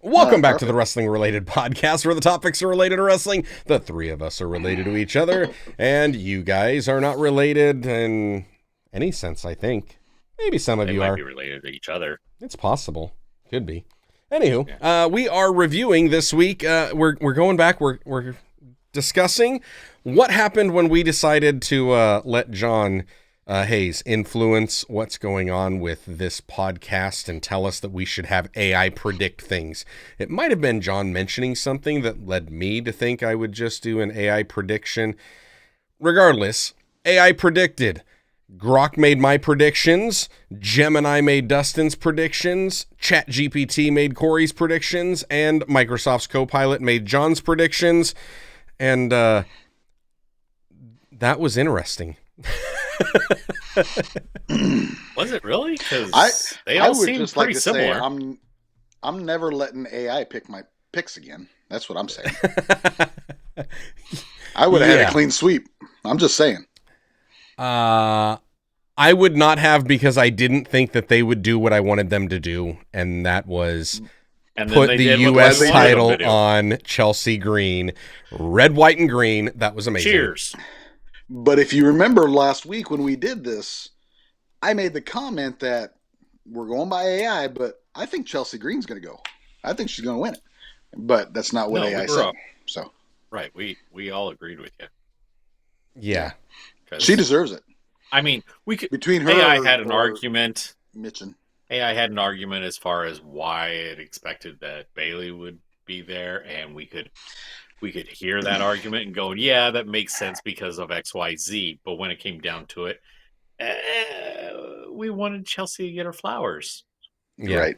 Welcome back to the Wrestling Related Podcast, where the topics are related to wrestling. The three of us are related to each other, and you guys are not related in any sense, I think. Maybe some of you are. They might be related to each other. It's possible. Could be. Anywho, we are reviewing this week. We're going back. We're discussing what happened when we decided to let John Hayes influence what's going on with this podcast and tell us that we should have AI predict things. It might have been John mentioning something that led me to think I would just do an AI prediction. Regardless, AI predicted. Grok made my predictions. Gemini made Dustin's predictions. ChatGPT made Corey's predictions. And Microsoft's Copilot made John's predictions. And that was interesting. Was it really? Because they all seem pretty similar. Say, I'm never letting AI pick my picks again. That's what I'm saying. I would have had a clean sweep. I'm just saying. I would not have, because I didn't think that they would do what I wanted them to do, and that was put the U.S. title on Chelsea Green. Red, white, and green. That was amazing. Cheers. But if you remember last week when we did this, I made the comment that we're going by AI, but I think Chelsea Green's going to go. I think she's going to win it. But that's not what AI said. So right, we all agreed with you. Yeah. She deserves it. I mean, we could. Between her, AI had an argument. Mitchin. AI had an argument as far as why it expected that Bailey would be there, and we could hear that argument and go, yeah, that makes sense because of XYZ. But when it came down to it, we wanted Chelsea to get her flowers. Yeah. Right.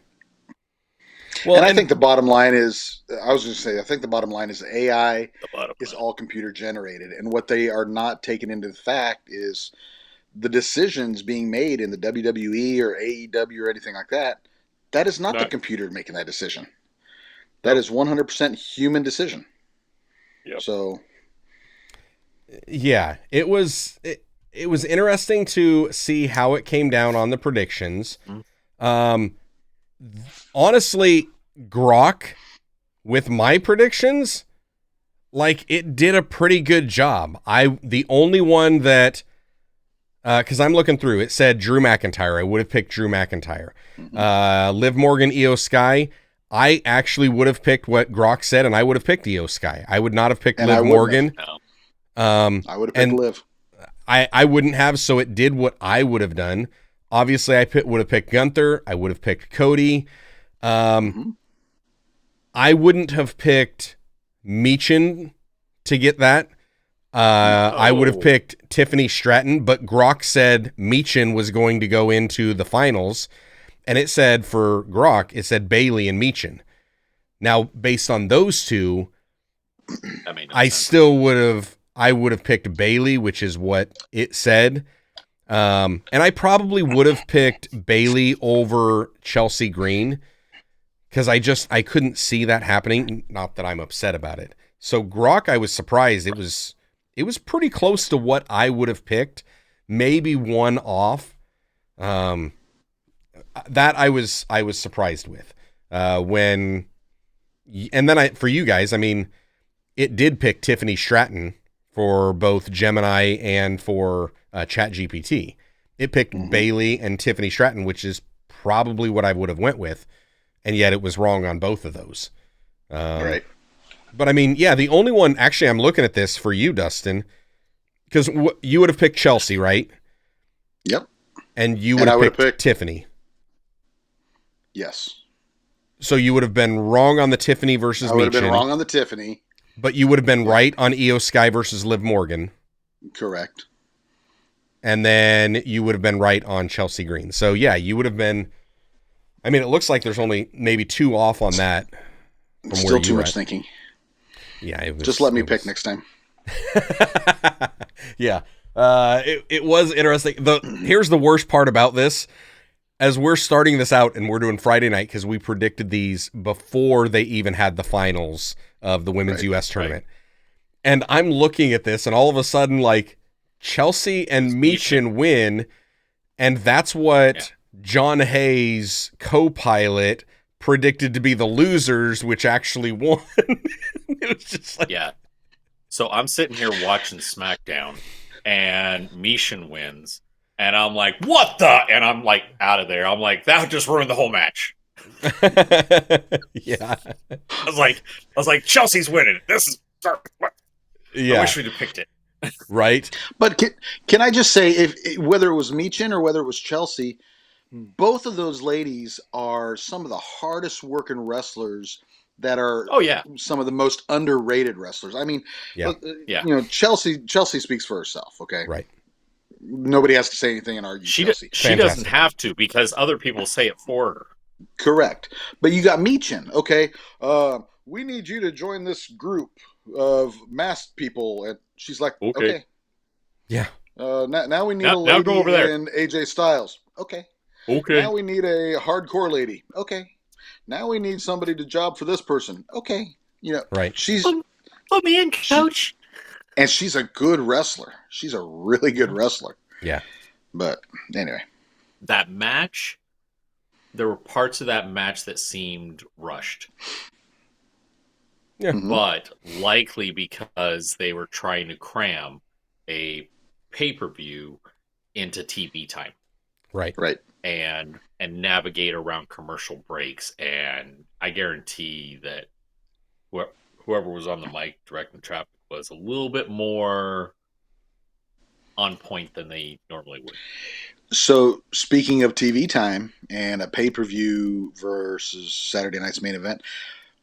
Well, and I think the bottom line is, I think the bottom line is AI is all computer generated. And what they are not taking into the fact is the decisions being made in the WWE or AEW or anything like that. That is not the computer making that decision. That is 100% human decision. Yep. So, yeah, it was interesting to see how it came down on the predictions. Honestly, Grok, with my predictions, like, it did a pretty good job. The only one that, because I'm looking through, it said Drew McIntyre. I would have picked Drew McIntyre. Liv Morgan, Io Sky. I actually would have picked what Grok said, and I would have picked Io Sky. I would not have picked Liv Morgan. I would have picked Liv. I wouldn't have, so it did what I would have done. Obviously, I would have picked Gunther. I would have picked Cody. I wouldn't have picked Meechin to get that. I would have picked Tiffany Stratton, but Grok said Meechin was going to go into the finals. And it said, for Grok, it said Bailey and Meechin. Now, based on those two, I would have picked Bailey, which is what it said. And I probably would have picked Bailey over Chelsea Green, because I couldn't see that happening. Not that I'm upset about it. So Grok, I was surprised. It was pretty close to what I would have picked, maybe one off. That I was surprised with for you guys, I mean, it did pick Tiffany Stratton for both Gemini and for ChatGPT. It picked Bailey and Tiffany Stratton, which is probably what I would have went with, and yet it was wrong on both of those. Right. But I mean, yeah, the only one, actually, I'm looking at this for you, Dustin, because you would have picked Chelsea, right? Yep. And you would have picked Tiffany. Yes. So you would have been wrong on the Tiffany versus Meechin. I would have been wrong on the Tiffany. But you would have been right on Io Sky versus Liv Morgan. Correct. And then you would have been right on Chelsea Green. So, yeah, you would have been... I mean, it looks like there's only maybe two off on that. Still too much thinking. Yeah. Just let me pick next time. Yeah. It was interesting. Here's the worst part about this. As we're starting this out and we're doing Friday night, because we predicted these before they even had the finals of the Women's U.S. tournament. And I'm looking at this, and all of a sudden, like, Chelsea and Meechin win, and that's what John Hayes, co-pilot, predicted to be the losers, which actually won. It was just like, yeah. So I'm sitting here watching SmackDown, and Mishin wins, and I'm like, "What the?" And I'm like, out of there. I'm like, that just ruined the whole match. yeah. I was like, Chelsea's winning. This is. Yeah. I wish we'd have picked it. Right. But can I just say, if whether it was Michin or whether it was Chelsea, both of those ladies are some of the hardest working wrestlers that are some of the most underrated wrestlers. I mean, Chelsea speaks for herself, okay? Right. Nobody has to say anything and argue Chelsea. She doesn't have to, because other people say it for her. Correct. But you got Michin, okay? We need you to join this group of masked people. And she's like, okay. Yeah. Now we need a lady go over there. in AJ Styles. Okay. Now we need a hardcore lady. Okay. Now we need somebody to job for this person. Okay. Right. She's put me in, coach. And she's a good wrestler. She's a really good wrestler. Yeah. But anyway. That match, there were parts of that match that seemed rushed. Yeah. But likely because they were trying to cram a pay-per-view into TV time. Right. And navigate around commercial breaks. And I guarantee that whoever was on the mic directing the traffic was a little bit more on point than they normally would. So, speaking of TV time and a pay-per-view versus Saturday night's main event,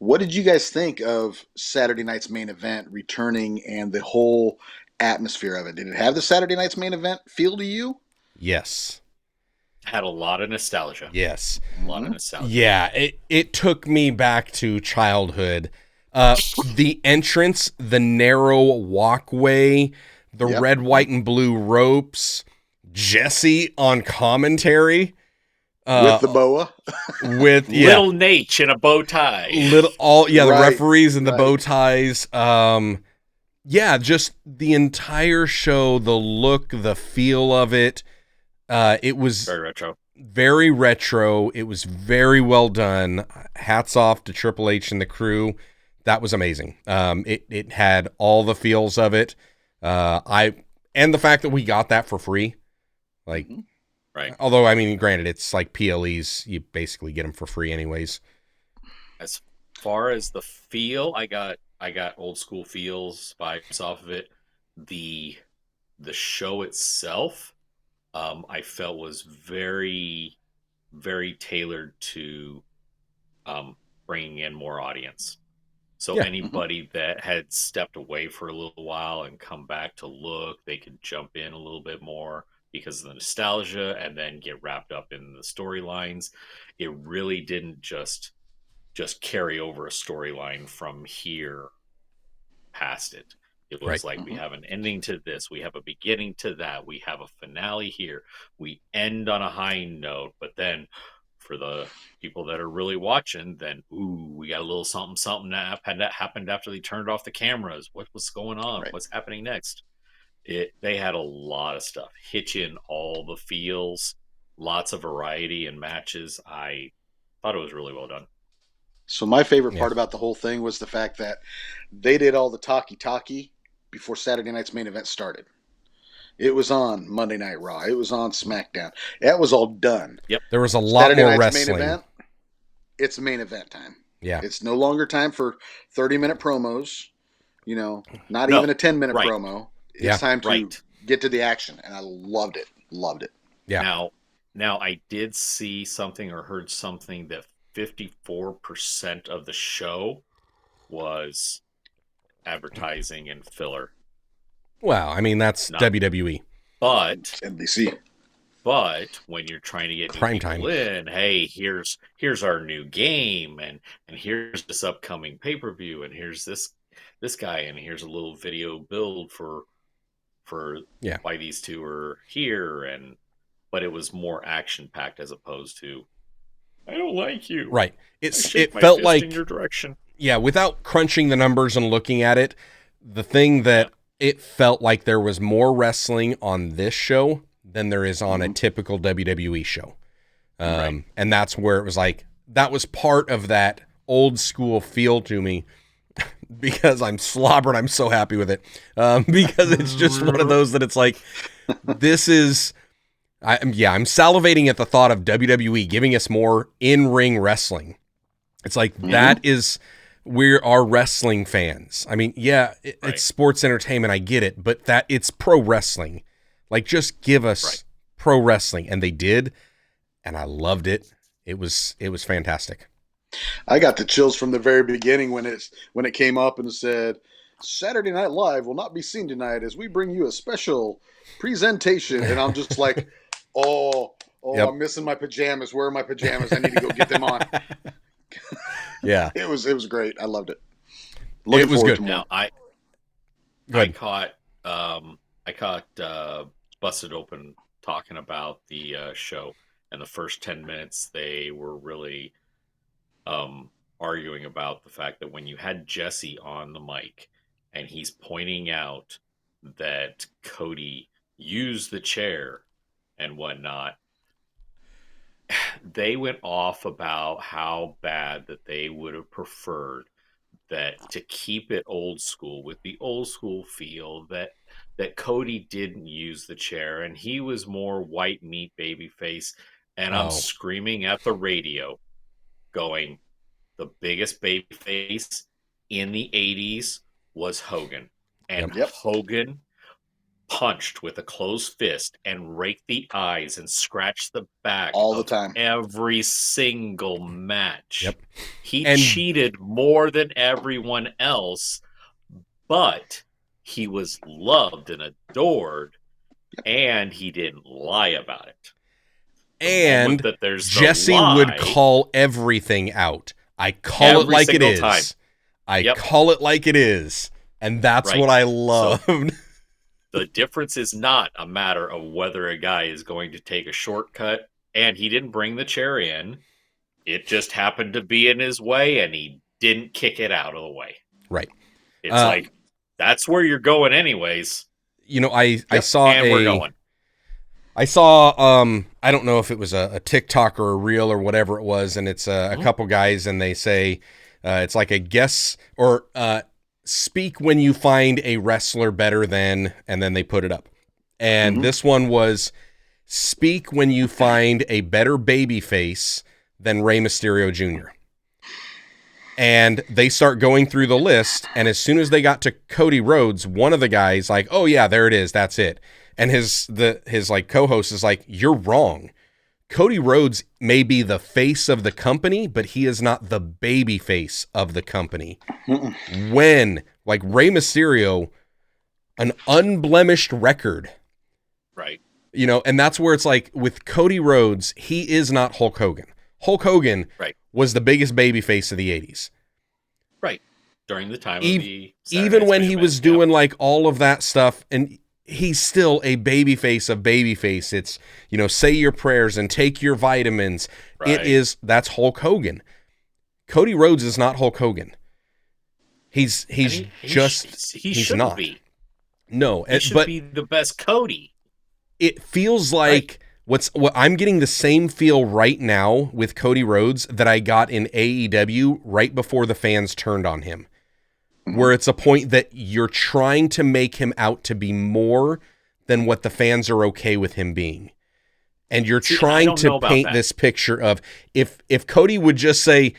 what did you guys think of Saturday night's main event returning and the whole atmosphere of it? Did it have the Saturday night's main event feel to you? Yes. Had a lot of nostalgia. Yes. A lot of nostalgia. Yeah, it took me back to childhood. The entrance, the narrow walkway, the red, white, and blue ropes, Jesse on commentary. With the boa. With Little Nate in a bow tie. The referees and the bow ties. Just the entire show, the look, the feel of it. It was very retro. It was very well done. Hats off to Triple H and the crew. That was amazing. It had all the feels of it. And the fact that we got that for free, like, right. Although, I mean, granted, it's like PLEs. You basically get them for free anyways. As far as the feel, I got old school feels, vibes off of it. The show itself, I felt was very, very tailored to bringing in more audience. So anybody that had stepped away for a little while and come back to look, they could jump in a little bit more because of the nostalgia and then get wrapped up in the storylines. It really didn't just carry over a storyline from here past it. It was like, we have an ending to this, we have a beginning to that, we have a finale here, we end on a high note, but then for the people that are really watching, then we got a little something that happened after they turned off the cameras. What was going on? What's happening next? They had a lot of stuff, hit you in all the feels, lots of variety in matches. I thought it was really well done. So my favorite part about the whole thing was the fact that they did all the talkie before Saturday night's main event started. It was on Monday Night Raw. It was on SmackDown. That was all done. Yep. There was a lot Saturday more night's wrestling. Main event, it's main event time. Yeah. It's no longer time for 30-minute promos. Not even a 10-minute promo. It's time to get to the action, and I loved it. Loved it. Yeah. Now I did see something or heard something that 54% of the show was advertising and filler. Well, I mean, that's WWE. But NBC. But when you're trying to get prime people time in, hey, here's our new game, and here's this upcoming pay-per-view, and here's this guy, and here's a little video build for why these two are here, but it was more action-packed as opposed to, I don't like you. Right. It felt like in your direction. Yeah, without crunching the numbers and looking at it, the thing that it felt like there was more wrestling on this show than there is on a typical WWE show. And that's where it was like, that was part of that old school feel to me because I'm slobbered. I'm so happy with it because it's just one of those that it's like, this is, I'm salivating at the thought of WWE giving us more in-ring wrestling. It's like, that is, we're our wrestling fans. I mean, it's sports entertainment. I get it, but that it's pro wrestling. Like, just give us pro wrestling. And they did. And I loved it. It was fantastic. I got the chills from the very beginning when it came up and it said, Saturday Night Live will not be seen tonight as we bring you a special presentation. And I'm just like, yep. I'm missing my pajamas. Where are my pajamas? I need to go get them on. Yeah. It was great. I loved it. It was good. Now, I caught Busted Open talking about the show, and the first 10 minutes they were really arguing about the fact that when you had Jesse on the mic and he's pointing out that Cody used the chair and whatnot, they went off about how bad that they would have preferred that to keep it old school with the old school feel, that Cody didn't use the chair and he was more white meat baby face. And I'm screaming at the radio going, the biggest baby face in the 80s was Hogan. And Hogan punched with a closed fist and raked the eyes and scratched the back all the time, every single match. Yep. He cheated more than everyone else, but he was loved and adored, and he didn't lie about it. And Jesse would call everything out. I call it like it is. Time. I call it like it is. And that's what I loved. So, the difference is not a matter of whether a guy is going to take a shortcut, and he didn't bring the chair in. It just happened to be in his way, and he didn't kick it out of the way. Right. It's like, that's where you're going anyways. You know, I saw and we're going. I saw, I don't know if it was a TikTok or a reel or whatever it was, and it's a couple guys, and they say, it's like a guess, or speak when you find a wrestler better than, and then they put it up. And this one was, speak when you find a better babyface than Rey Mysterio Jr. And they start going through the list, and as soon as they got to Cody Rhodes, one of the guys like, oh yeah, there it is, that's it. And his like co-host is like, you're wrong. Cody Rhodes may be the face of the company, but he is not the baby face of the company. When, like, Rey Mysterio, an unblemished record. Right. You know, and that's where it's like, with Cody Rhodes, he is not Hulk Hogan. Hulk Hogan was the biggest baby face of the 80s. Right. During the time of the even when he was doing, like, all of that stuff, and he's still a babyface of babyface. It's, you know, say your prayers and take your vitamins. Right. That's Hulk Hogan. Cody Rhodes is not Hulk Hogan. He's not. Be. No, he should be the best Cody. It feels like what I'm getting the same feel right now with Cody Rhodes that I got in AEW right before the fans turned on him. Where it's a point that you're trying to make him out to be more than what the fans are okay with him being. And you're trying to paint this picture of, if Cody would just say,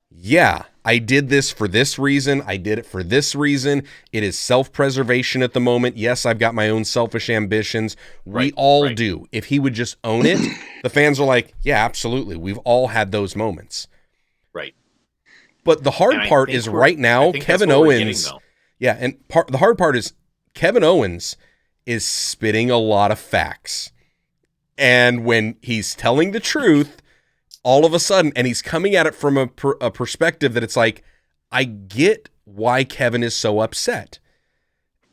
yeah, I did this for this reason, I did it for this reason, it is self-preservation at the moment, yes, I've got my own selfish ambitions, we all do. If he would just own it, the fans are like, yeah, absolutely, we've all had those moments. Right. But the hard part is right now, Kevin Owens. And the hard part is Kevin Owens is spitting a lot of facts. And when he's telling the truth, all of a sudden, and he's coming at it from a perspective that it's like, I get why Kevin is so upset.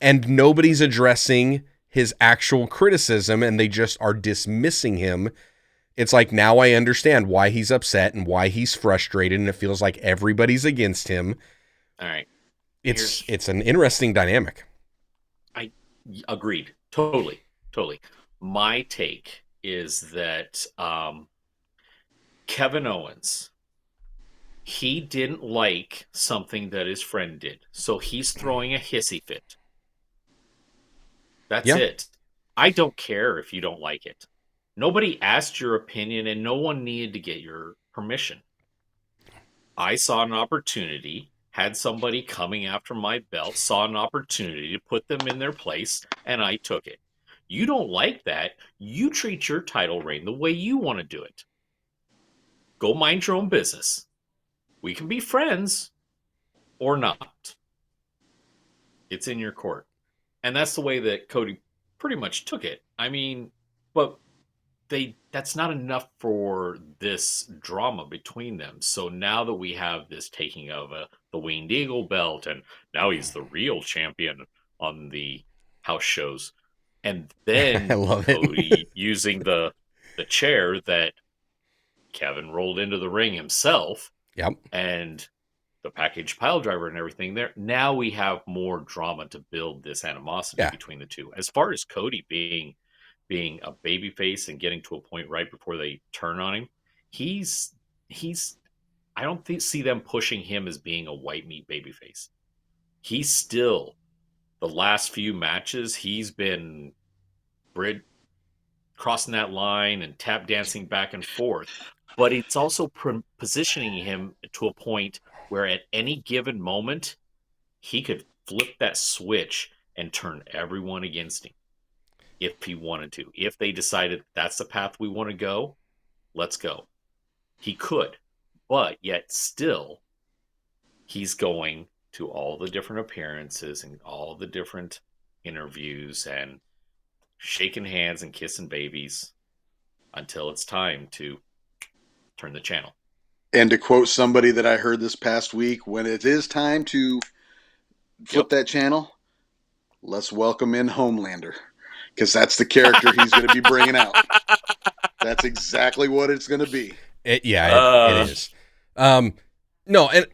And nobody's addressing his actual criticism, and they just are dismissing him. It's like, now I understand why he's upset and why he's frustrated, and it feels like everybody's against him. All right. It's an interesting dynamic. I agreed. Totally. My take is that Kevin Owens He didn't like something that his friend did, so he's throwing a hissy fit. That's it. I don't care if you don't like it. Nobody asked your opinion, and no one needed to get your permission. I saw an opportunity, had somebody coming after my belt, saw an opportunity to put them in their place, and I took it. You don't like that, you treat your title reign the way you want to do it. Go mind your own business. We can be friends or not. It's in your court. And that's the way that Cody pretty much took it. I mean, but that's not enough for this drama between them. So now that we have this taking of the Winged Eagle belt, and now he's the real champion on the house shows, and then I love Cody using the chair that Kevin rolled into the ring himself, and the package pile driver and everything there. Now we have more drama to build this animosity between the two. As far as Cody being a babyface and getting to a point right before they turn on him, he's I don't see them pushing him as being a white meat babyface. He's still, the last few matches, he's been crossing that line and tap dancing back and forth. But it's also positioning him to a point where at any given moment, he could flip that switch and turn everyone against him if he wanted to. If they decided that's the path we want to go, let's go. He could. But yet still, he's going to all the different appearances and all the different interviews and shaking hands and kissing babies until it's time to turn the channel. And to quote somebody that I heard this past week, when it is time to flip that channel, let's welcome in Homelander, because that's the character he's going to be bringing out. That's exactly what it's going to be. It is. No, and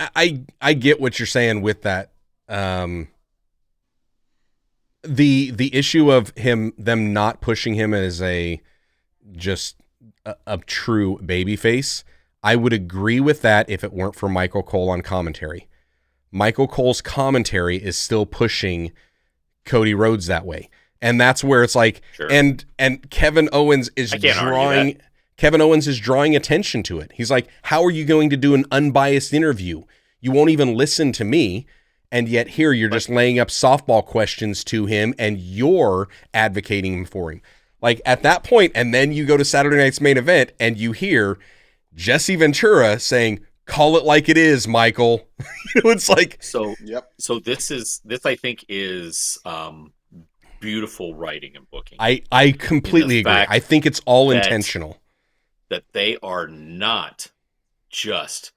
I get what you're saying with that. The issue of them not pushing him as a true babyface, I would agree with that if it weren't for Michael Cole on commentary. Michael Cole's commentary is still pushing Cody Rhodes that way. And that's where it's like, sure. and Kevin Owens is drawing attention to it. He's like, how are you going to do an unbiased interview? You won't even listen to me. And yet here you're just laying up softball questions to him and you're advocating for him. Like at that point, and then you go to Saturday night's main event and you hear Jesse Ventura saying, call it like it is, Michael. It's like, so this I think is beautiful writing and booking. I completely agree. I think it's all intentional. That they are not just,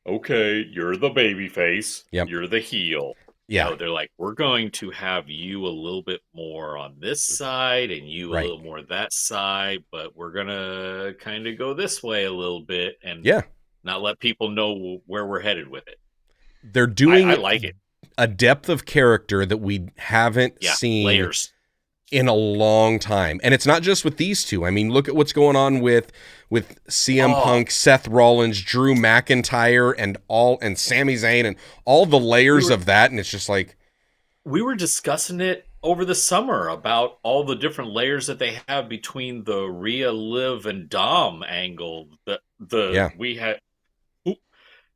okay, you're the baby face, you're the heel. Yeah. No, they're like, we're going to have you a little bit more on this side and you a little more that side, but we're going to kind of go this way a little bit and not let people know where we're headed with it. They're doing I like it. A depth of character that we haven't seen layers in a long time. And it's not just with these two. I mean, look at what's going on with CM Punk, Seth Rollins, Drew McIntyre, and Sami Zayn, and all the layers of that. And it's just like, we were discussing it over the summer about all the different layers that they have between the Rhea, Liv, and Dom angle. We had.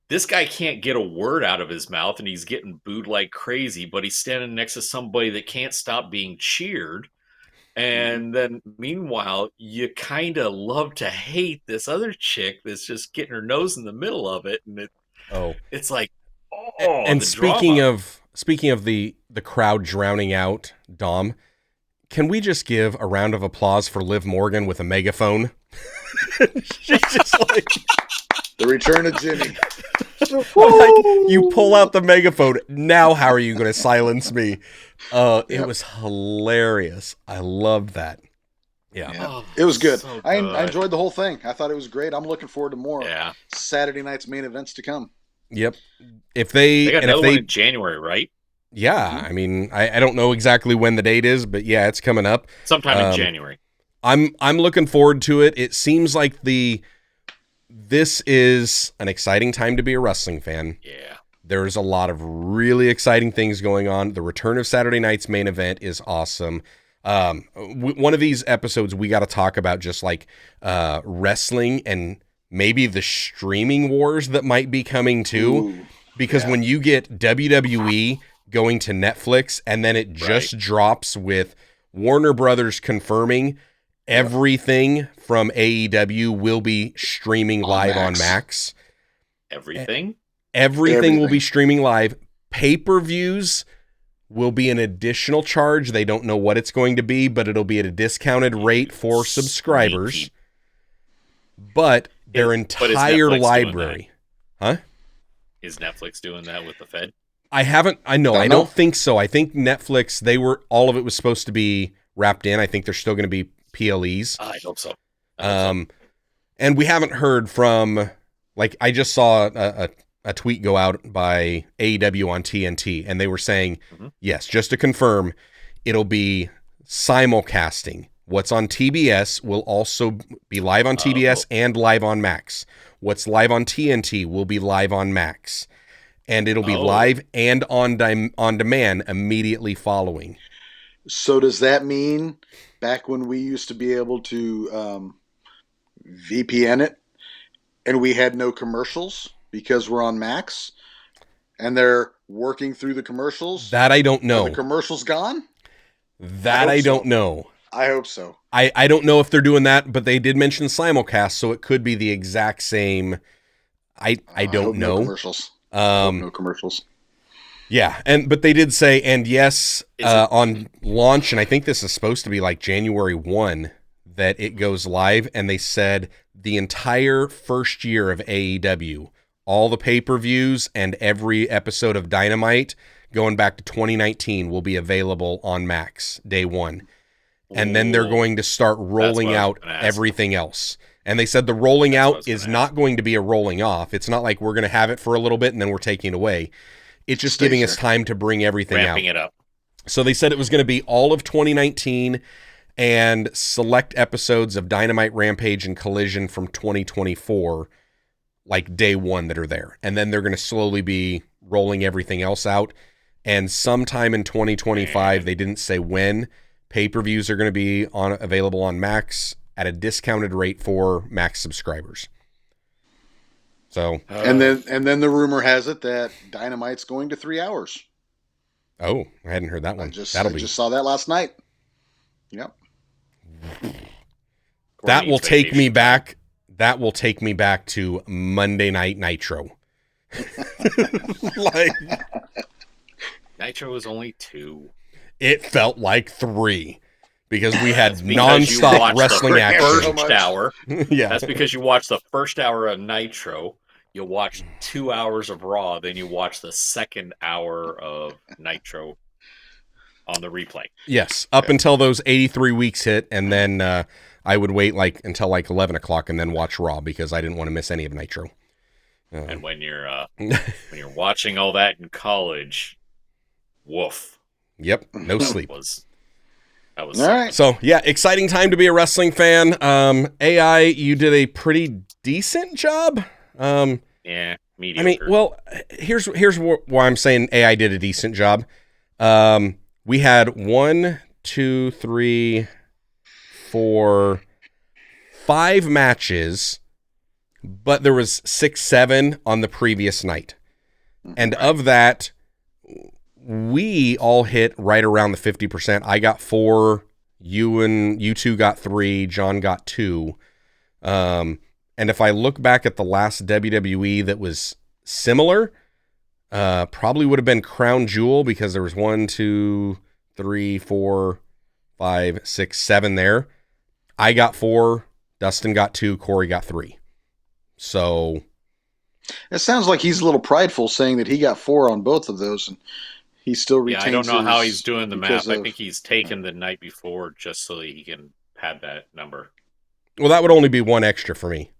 This guy can't get a word out of his mouth, and he's getting booed like crazy, but he's standing next to somebody that can't stop being cheered. And then, meanwhile, you kind of love to hate this other chick that's just getting her nose in the middle of it, and it's like, And speaking of the crowd drowning out Dom, can we just give a round of applause for Liv Morgan with a megaphone? She's just like. The return of Jimmy. Like, you pull out the megaphone. Now how are you going to silence me? It was hilarious. I loved that. Yeah. It was good. So good. I enjoyed the whole thing. I thought it was great. I'm looking forward to more Saturday night's main events to come. Yep. They got another one in January, right? Yeah. Mm-hmm. I mean, I don't know exactly when the date is, but yeah, it's coming up. Sometime in January. I'm looking forward to it. It seems like this is an exciting time to be a wrestling fan. Yeah. There's a lot of really exciting things going on. The return of Saturday night's main event is awesome. One of these episodes, we got to talk about just like wrestling and maybe the streaming wars that might be coming too. Ooh, because when you get WWE going to Netflix and then it just drops with Warner Brothers confirming everything from AEW will be streaming live on Max. Everything will be streaming live. Pay-per-views will be an additional charge. They don't know what it's going to be, but it'll be at a discounted rate for subscribers. But their entire library. Huh? Is Netflix doing that with the Fed? I don't think so. I think Netflix, all of it was supposed to be wrapped in. I think there's still going to be PLEs. I hope so. And we haven't heard from, like, I just saw a tweet go out by AEW on TNT, and they were saying, yes, just to confirm, it'll be simulcasting. What's on TBS will also be live on TBS and live on Max. What's live on TNT will be live on Max. And it'll be live and on demand immediately following. So does that mean back when we used to be able to VPN it and we had no commercials because we're on Max and they're working through the commercials? That I don't know. Are the commercials gone? That I don't know. I hope so. I don't know if they're doing that, but they did mention simulcast, so it could be the exact same. I don't know. No commercials. No commercials. Yeah, but they did say, and yes, on launch, and I think this is supposed to be like January 1, that it goes live, and they said the entire first year of AEW, all the pay-per-views and every episode of Dynamite going back to 2019 will be available on Max day one. And then they're going to start rolling out everything else. And they said the rolling out is not going to be a rolling off. It's not like we're going to have it for a little bit and then we're taking it away. It's just giving us time to bring everything out. Ramping it up. So they said it was going to be all of 2019 and select episodes of Dynamite, Rampage, and Collision from 2024, like day one that are there. And then they're going to slowly be rolling everything else out. And sometime in 2025, they didn't say when, pay-per-views are going to be available on Max at a discounted rate for Max subscribers. So, and then the rumor has it that Dynamite's going to 3 hours. Oh, I hadn't heard that one. I just saw that last night. Yep. That will take me back. That will take me back to Monday Night Nitro. Like, Nitro was only 2. It felt like 3 because we had nonstop wrestling action. First hour. Yeah, that's because you watched the first hour of Nitro. You'll watch 2 hours of Raw, then you watch the second hour of Nitro on the replay. Yes, up until those 83 weeks hit, and then I would wait until 11 o'clock and then watch Raw because I didn't want to miss any of Nitro. And when you're watching all that in college, woof. Yep, no sleep. That was all right. So yeah, exciting time to be a wrestling fan. AI, you did a pretty decent job. Yeah, mediocre. I mean, well, here's why I'm saying AI did a decent job. We had 1, 2, 3, 4, 5 matches, but there was 6, 7 on the previous night, and of that, we all hit right around the 50%. I got 4, you two got 3, John got 2. And if I look back at the last WWE that was similar, probably would have been Crown Jewel because there was 1, 2, 3, 4, 5, 6, 7 there. I got 4, Dustin got 2, Corey got 3. So it sounds like he's a little prideful saying that he got 4 on both of those, and he still retains. Yeah, I don't know how he's doing the math. I think he's taken the night before just so that he can pad that number. Well, that would only be 1 extra for me.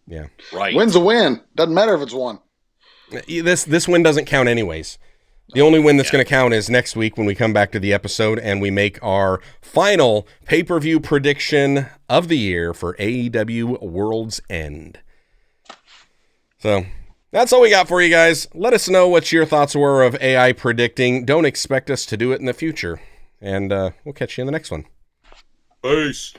Yeah. Right. Win's a win. Doesn't matter if it's 1. This win doesn't count anyways. The only win that's going to count is next week when we come back to the episode and we make our final pay-per-view prediction of the year for AEW World's End. So that's all we got for you guys. Let us know what your thoughts were of AI predicting. Don't expect us to do it in the future. And we'll catch you in the next one. Peace.